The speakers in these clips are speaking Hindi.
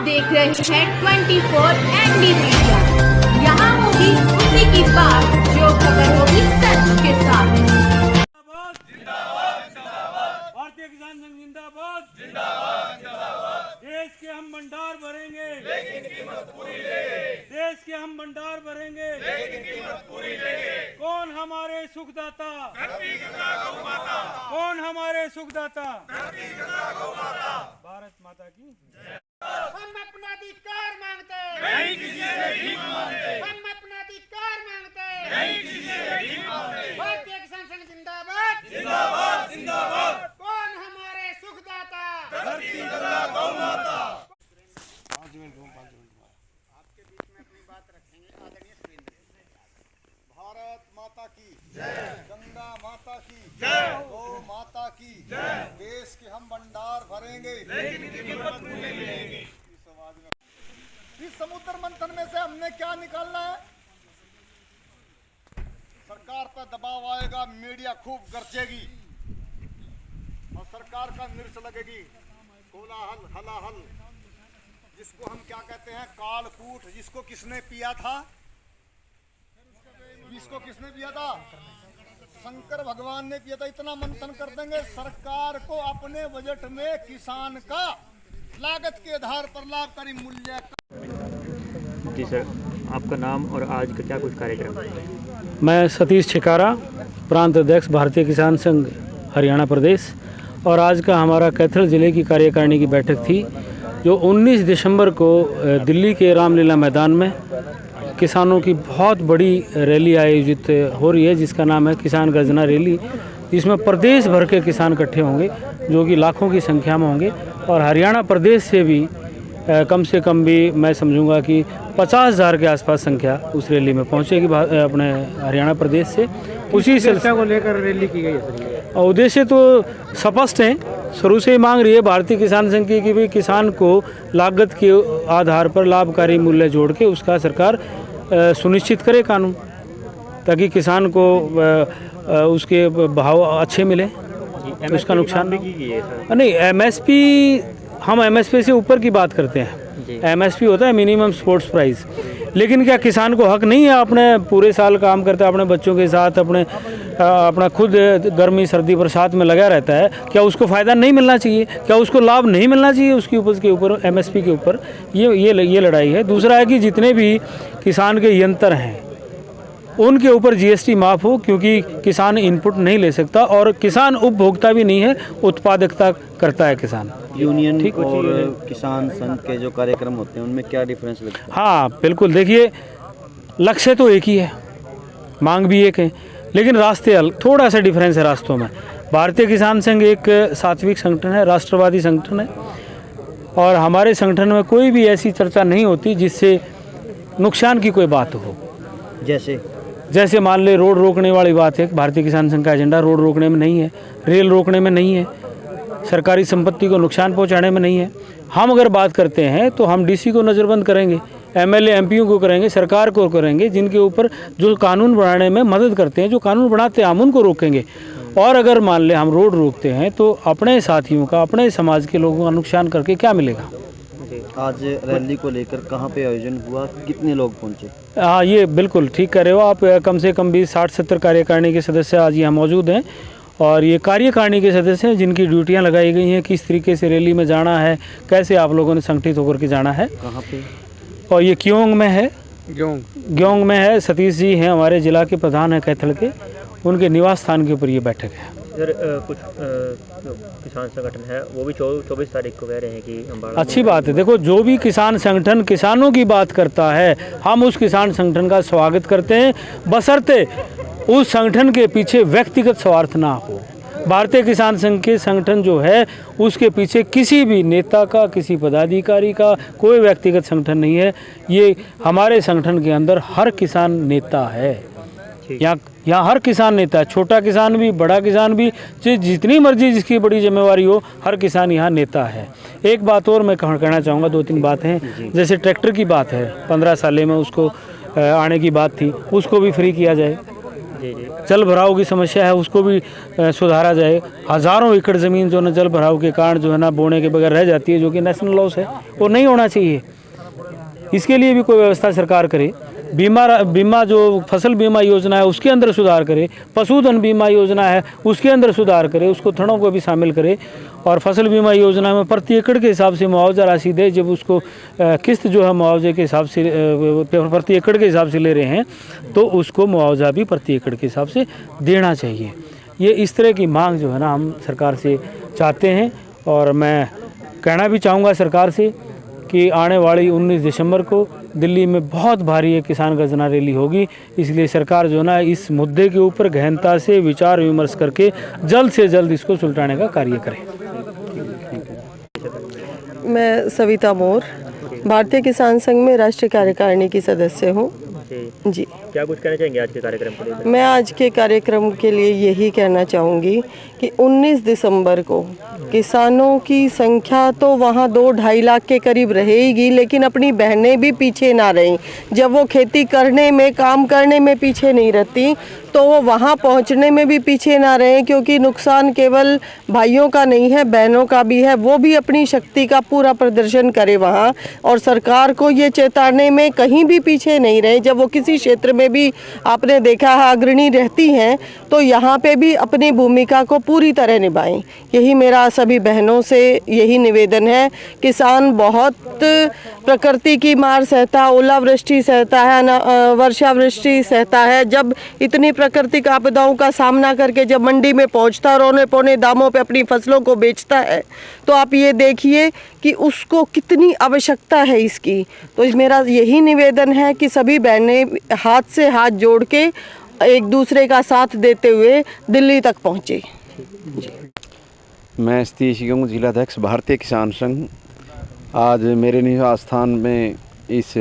देख रहे हैं 24 ND मीडिया। यहाँ होगी उसी की बात जो खबर होगी सच के साथ। भारतीय किसान संघ जिंदाबाद जिंदाबाद जिंदाबाद। देश के हम भंडार भरेंगे लेकिन कीमत पूरी लेंगे। देश के हम भंडार भरेंगे लेकिन कीमत पूरी लेंगे। कौन हमारे सुखदाता? धरती माता गौ माता। कौन हमारे सुखदाता? धरती माता गौ माता। भारत माता की जय। हम अपना अधिकार मांगते नहीं किसी से भीख मांगते। हम अपना अधिकार मांगते नहीं किसी से भीख मांगते। भारतीय किसान संघ जिंदाबाद जिंदाबाद जिंदाबाद। कौन हमारे सुखदाता? धरती माता गौ माता। आपके बीच में अपनी बात रखेंगे आदरणीय सुरेंद्र। भारत माता की जय। गंगा माता की जय। गौ माता की जय। देश के हम भंडार भरेंगे लेकिन कीमत पूरी लेंगे। इस समुद्र मंथन में से हमने क्या निकालना है? सरकार पर दबाव आएगा, मीडिया खूब गरजेगी और सरकार का मिर्च लगेगी। कोलाहल हलाहल, जिसको हम क्या कहते हैं कालकूट, जिसको किसने पिया था? इसको किसने पिया था? शंकर भगवान ने पिया था। इतना मंथन कर देंगे सरकार को अपने बजट में किसान का लागत के आधार पर लाभकारी मूल्य। जी सर, आपका नाम और आज का क्या कुछ कार्यक्रम है? मैं सतीश छिकारा, प्रांत अध्यक्ष भारतीय किसान संघ हरियाणा प्रदेश। और आज का हमारा कैथल ज़िले की कार्यकारिणी की बैठक थी जो 19 दिसंबर को दिल्ली के रामलीला मैदान में किसानों की बहुत बड़ी रैली आयोजित हो रही है, जिसका नाम है किसान गर्जना रैली। इसमें प्रदेश भर के किसान इकट्ठे होंगे जो कि लाखों की संख्या में होंगे और हरियाणा प्रदेश से भी कम से कम भी मैं समझूंगा कि 50,000 के आसपास संख्या उस रैली में पहुंचेगी अपने हरियाणा प्रदेश से। उसी सिलसिले को लेकर रैली की गई है। और उद्देश्य तो स्पष्ट है, शुरू से ही मांग रही है भारतीय किसान संघ की कि भाई किसान को लागत के आधार पर लाभकारी मूल्य जोड़ के उसका सरकार सुनिश्चित करे कानून, ताकि किसान को उसके भाव अच्छे मिले, उसका नुकसान नहीं। एमएसपी, हम एमएसपी से ऊपर की बात करते हैं। एमएसपी होता है मिनिमम सपोर्ट्स प्राइस। लेकिन क्या किसान को हक नहीं है? अपने पूरे साल काम करता है, अपने बच्चों के साथ, अपना खुद गर्मी सर्दी बरसात में लगा रहता है, क्या उसको फ़ायदा नहीं मिलना चाहिए? क्या उसको लाभ नहीं मिलना चाहिए उसकी उपज के ऊपर, एमएसपी के ऊपर? ये लड़ाई है। दूसरा है कि जितने भी किसान के यंत्र हैं उनके ऊपर जीएसटी माफ़ हो, क्योंकि किसान इनपुट नहीं ले सकता और किसान उपभोक्ता भी नहीं है, उत्पादकता करता है किसान। यूनियन और किसान संघ के जो कार्यक्रम होते हैं उनमें क्या डिफरेंस लगता है? हाँ बिल्कुल, देखिए लक्ष्य तो एक ही है, मांग भी एक है, लेकिन रास्ते थोड़ा सा डिफरेंस है रास्तों में। भारतीय किसान संघ एक सात्विक संगठन है, राष्ट्रवादी संगठन है और हमारे संगठन में कोई भी ऐसी चर्चा नहीं होती जिससे नुकसान की कोई बात हो। जैसे मान ले रोड रोकने वाली बात है, भारतीय किसान संघ का एजेंडा रोड रोकने में नहीं है, रेल रोकने में नहीं है, सरकारी संपत्ति को नुकसान पहुंचाने में नहीं है। हम अगर बात करते हैं तो हम डीसी को नज़रबंद करेंगे, एमएलए एमपीओ को करेंगे, सरकार को करेंगे, जिनके ऊपर जो कानून बनाने में मदद करते हैं, जो कानून बनाते हैं हम उनको रोकेंगे। और अगर मान ले हम रोड रोकते हैं तो अपने साथियों का, अपने समाज के लोगों का नुकसान करके क्या मिलेगा? आज रैली को लेकर कहाँ पे आयोजन हुआ, कितने लोग पहुँचे? हाँ, ये बिल्कुल ठीक कर रहे हो आप। कम से कम भी 60-70 कार्यकारिणी के सदस्य आज यहाँ मौजूद हैं और ये कार्यकारिणी के सदस्य हैं जिनकी ड्यूटियाँ लगाई गई हैं, किस तरीके से रैली में जाना है, कैसे आप लोगों ने संगठित होकर के जाना है। कहाँ पे? और ये क्योंग में है, ग्योंग में है। सतीश जी हैं हमारे जिला के प्रधान हैं कैथल के, उनके निवास स्थान के ऊपर ये बैठक है। सर कुछ किसान संगठन है वो भी 24 तारीख को कह रहे हैं कि अच्छी बात है। देखो, जो भी किसान संगठन किसानों की बात करता है हम उस किसान संगठन का स्वागत करते हैं, बशर्ते उस संगठन के पीछे व्यक्तिगत स्वार्थ ना हो। भारतीय किसान संघ के संगठन जो है उसके पीछे किसी भी नेता का, किसी पदाधिकारी का कोई व्यक्तिगत संगठन नहीं है। ये हमारे संगठन के अंदर हर किसान नेता है। यहाँ हर किसान नेता है, छोटा किसान भी, बड़ा किसान भी, जितनी मर्जी जिसकी बड़ी जिम्मेवारी हो, हर किसान यहाँ नेता है। एक बात और मैं कहना चाहूँगा, 2-3 बातें हैं। जैसे ट्रैक्टर की बात है, 15 साल में उसको आने की बात थी, उसको भी फ्री किया जाए। जल भराव की समस्या है उसको भी सुधारा जाए। हज़ारों एकड़ ज़मीन जो है ना जल भराव के कारण जो है ना बोने के बगैर रह जाती है, जो कि नेशनल लॉस है, वो नहीं होना चाहिए। इसके लिए भी कोई व्यवस्था सरकार करे। बीमा जो फसल बीमा योजना है उसके अंदर सुधार करे, पशुधन बीमा योजना है उसके अंदर सुधार करे, उसको थड़ों को भी शामिल करे, और फसल बीमा योजना में प्रति एकड़ के हिसाब से मुआवजा राशि दे। जब उसको किस्त जो है मुआवजे के हिसाब से प्रति एकड़ के हिसाब से ले रहे हैं तो उसको मुआवजा भी प्रति एकड़ के हिसाब से देना चाहिए। ये इस तरह की मांग जो है ना हम सरकार से चाहते हैं। और मैं कहना भी चाहूँगा सरकार से कि आने वाली 19 दिसंबर को दिल्ली में बहुत भारी एक किसान गर्जना रैली होगी, इसलिए सरकार जो है ना इस मुद्दे के ऊपर गहनता से विचार विमर्श करके जल्द से जल्द इसको सुलझाने का कार्य करे। मैं सविता मोर, भारतीय किसान संघ में राष्ट्रीय कार्यकारिणी की सदस्य हूँ। जी, क्या कुछ कहना चाहेंगे आज के कार्यक्रम के लिए? मैं आज के कार्यक्रम के लिए यही कहना चाहूँगी कि 19 दिसंबर को किसानों की संख्या तो वहाँ 2-2.5 लाख के करीब रहेगी, लेकिन अपनी बहनें भी पीछे ना रहें। जब वो खेती करने में, काम करने में पीछे नहीं रहती तो वो वहाँ पहुँचने में भी पीछे ना रहें, क्योंकि नुकसान केवल भाइयों का नहीं है, बहनों का भी है। वो भी अपनी शक्ति का पूरा प्रदर्शन करे वहाँ, और सरकार को ये चेताने में कहीं भी पीछे नहीं रहे। जब वो किसी क्षेत्र में भी आपने देखा है अग्रणी रहती हैं तो यहाँ पे भी अपनी भूमिका को पूरी तरह निभाएं। यही मेरा सभी बहनों से यही निवेदन है। किसान बहुत प्रकृति की मार सहता, ओलावृष्टि सहता है, वर्षावृष्टि सहता है। जब इतनी प्राकृतिक आपदाओं का सामना करके जब मंडी में पहुंचता और औने पौने दामों पे अपनी फसलों को बेचता है तो आप ये देखिए कि उसको कितनी आवश्यकता है इसकी। तो मेरा यही निवेदन है कि सभी बहनें हाथ से हाथ जोड़ के एक दूसरे का साथ देते हुए दिल्ली तक पहुँचे। मैं सतीश गंग, जिलाध्यक्ष भारतीय किसान संघ। आज मेरे निवास स्थान में इस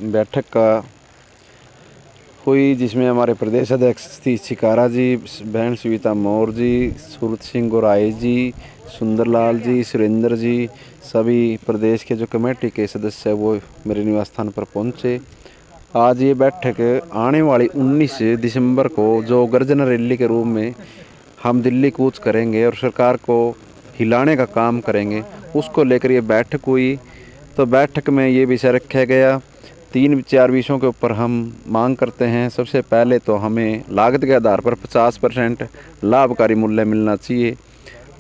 बैठक का हुई, जिसमें हमारे प्रदेश अध्यक्ष सतीश छिकारा जी, बहन सविता मोर जी, सूरत सिंह गोराई जी, सुंदरलाल जी, सुरेंद्र जी, सभी प्रदेश के जो कमेटी के सदस्य हैं वो मेरे निवास स्थान पर पहुंचे। आज ये बैठक आने वाली 19 दिसंबर को जो गर्जना रैली के रूप में हम दिल्ली कूच करेंगे और सरकार को हिलाने का काम करेंगे, उसको लेकर ये बैठक हुई। तो बैठक में ये विषय रखा गया, 3-4 विषयों के ऊपर हम मांग करते हैं। सबसे पहले तो हमें लागत के आधार पर 50% लाभकारी मूल्य मिलना चाहिए,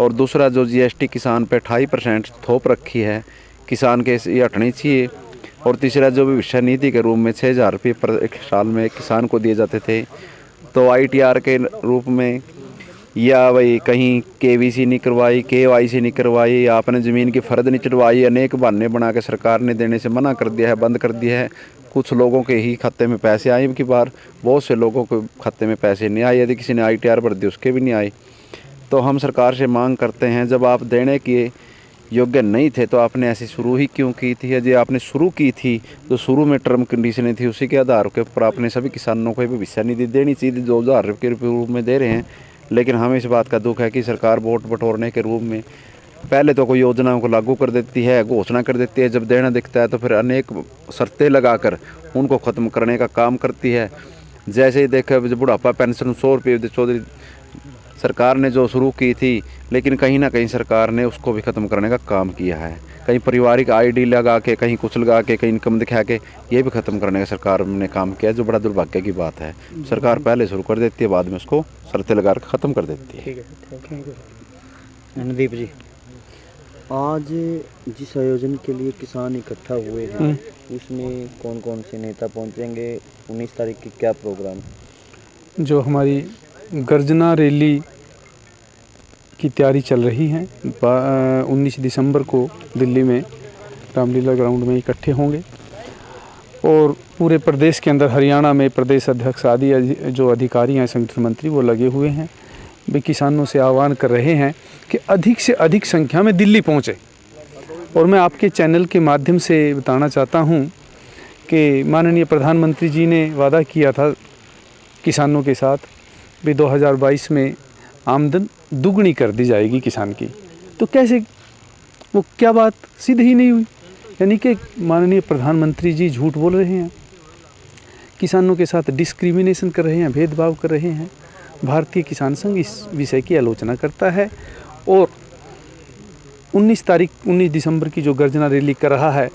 और दूसरा जो GST किसान पे 28% थोप रखी है किसान के, ये हटनी चाहिए। और तीसरा जो भविष्य निधि के रूप में 6,000 रुपये पर एक साल में किसान को दिए जाते थे, तो ITR के रूप में या भाई कहीं KVC नहीं करवाई, KYC नहीं करवाई, या आपने ज़मीन की फ़र्द नहीं चढ़वाई, अनेक बहाने बना के सरकार ने देने से मना कर दिया है, बंद कर दिया है। कुछ लोगों के ही खाते में पैसे आए की बार, बहुत से लोगों के खाते में पैसे नहीं आए। यदि किसी ने ITR भर दी उसके भी नहीं आए। तो हम सरकार से मांग करते हैं, जब आप देने के योग्य नहीं थे तो आपने ऐसी शुरू ही क्यों की थी? यदि आपने शुरू की थी तो शुरू में टर्म कंडीशनें थी, उसी के आधार के ऊपर आपने सभी किसानों को भविष्य निधि देनी चाहिए, 2,000 रुपये के रूप में दे रहे हैं। लेकिन हमें इस बात का दुख है कि सरकार वोट बटोरने के रूप में पहले तो कोई योजनाओं को लागू कर देती है, घोषणा कर देती है, जब देना दिखता है तो फिर अनेक शर्तें लगाकर उनको ख़त्म करने का काम करती है। जैसे ही देखा बुढ़ापा पेंशन 100 रुपये चौधरी सरकार ने जो शुरू की थी, लेकिन कहीं ना कहीं सरकार ने उसको भी ख़त्म करने का काम किया है। कहीं पारिवारिक ID लगा के, कहीं कुछ लगा के, कहीं इनकम दिखा के ये भी ख़त्म करने का सरकार ने काम किया, जो बड़ा दुर्भाग्य की बात है। सरकार पहले शुरू कर देती है, बाद में उसको शर्तें लगा कर ख़त्म कर देती है। ठीक है, थैंक यू। नदीप जी, आज जिस आयोजन के लिए किसान इकट्ठा हुए हैं उसमें कौन कौन से नेता पहुंचेंगे? 19 तारीख की क्या प्रोग्राम? जो हमारी गर्जना रैली की तैयारी चल रही है, 19 दिसंबर को दिल्ली में रामलीला ग्राउंड में इकट्ठे होंगे, और पूरे प्रदेश के अंदर हरियाणा में प्रदेश अध्यक्ष आदि जो अधिकारी हैं, संगठन मंत्री, वो लगे हुए हैं। वे किसानों से आह्वान कर रहे हैं कि अधिक से अधिक संख्या में दिल्ली पहुँचे। और मैं आपके चैनल के माध्यम से बताना चाहता हूँ कि माननीय प्रधानमंत्री जी ने वादा किया था किसानों के साथ भी 2022 में आमदन दुगनी कर दी जाएगी किसान की। तो कैसे, वो क्या बात सिद्ध ही नहीं हुई? यानी कि माननीय प्रधानमंत्री जी झूठ बोल रहे हैं, किसानों के साथ डिस्क्रिमिनेशन कर रहे हैं, भेदभाव कर रहे हैं। भारतीय किसान संघ इस विषय की आलोचना करता है और 19 दिसंबर की जो गर्जना रैली कर रहा है,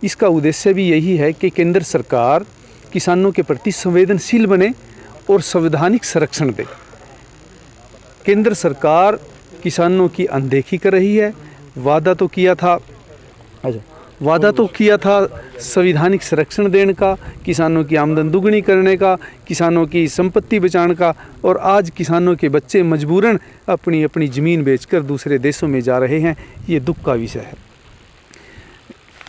इसका उद्देश्य भी यही है कि केंद्र सरकार किसानों के प्रति संवेदनशील बने और संवैधानिक संरक्षण दे। केंद्र सरकार किसानों की अनदेखी कर रही है। वादा तो किया था संवैधानिक संरक्षण देने का, किसानों की आमदन दुगनी करने का, किसानों की संपत्ति बचाने का, और आज किसानों के बच्चे मजबूरन अपनी अपनी ज़मीन बेचकर दूसरे देशों में जा रहे हैं। ये दुख का विषय है।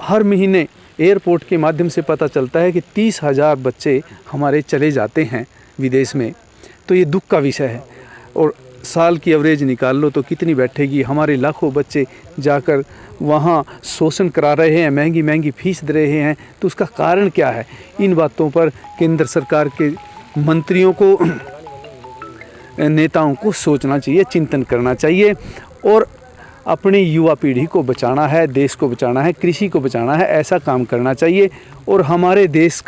हर महीने एयरपोर्ट के माध्यम से पता चलता है कि 30,000 बच्चे हमारे चले जाते हैं विदेश में, तो ये दुख का विषय है। और साल की एवरेज निकाल लो तो कितनी बैठेगी। हमारे लाखों बच्चे जाकर वहाँ शोषण करा रहे हैं, महंगी महंगी फीस दे रहे हैं, तो उसका कारण क्या है? इन बातों पर केंद्र सरकार के मंत्रियों को, नेताओं को सोचना चाहिए, चिंतन करना चाहिए और अपनी युवा पीढ़ी को बचाना है, देश को बचाना है, कृषि को बचाना है, ऐसा काम करना चाहिए। और हमारे देश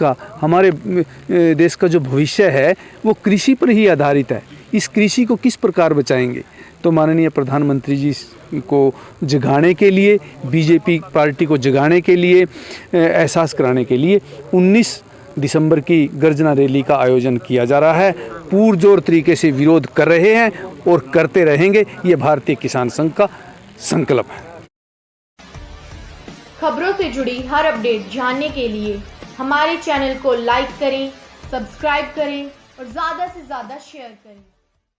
का जो भविष्य है वो कृषि पर ही आधारित है। इस कृषि को किस प्रकार बचाएंगे? तो माननीय प्रधानमंत्री जी को जगाने के लिए, बीजेपी पार्टी को जगाने के लिए, एहसास कराने के लिए 19 दिसंबर की गर्जना रैली का आयोजन किया जा रहा है। पुरजोर तरीके से विरोध कर रहे हैं और करते रहेंगे। ये भारतीय किसान संघ का संकल्प है। खबरों से जुड़ी हर अपडेट जानने के लिए हमारे चैनल को लाइक करें, सब्सक्राइब करें और ज़्यादा से ज़्यादा शेयर करें।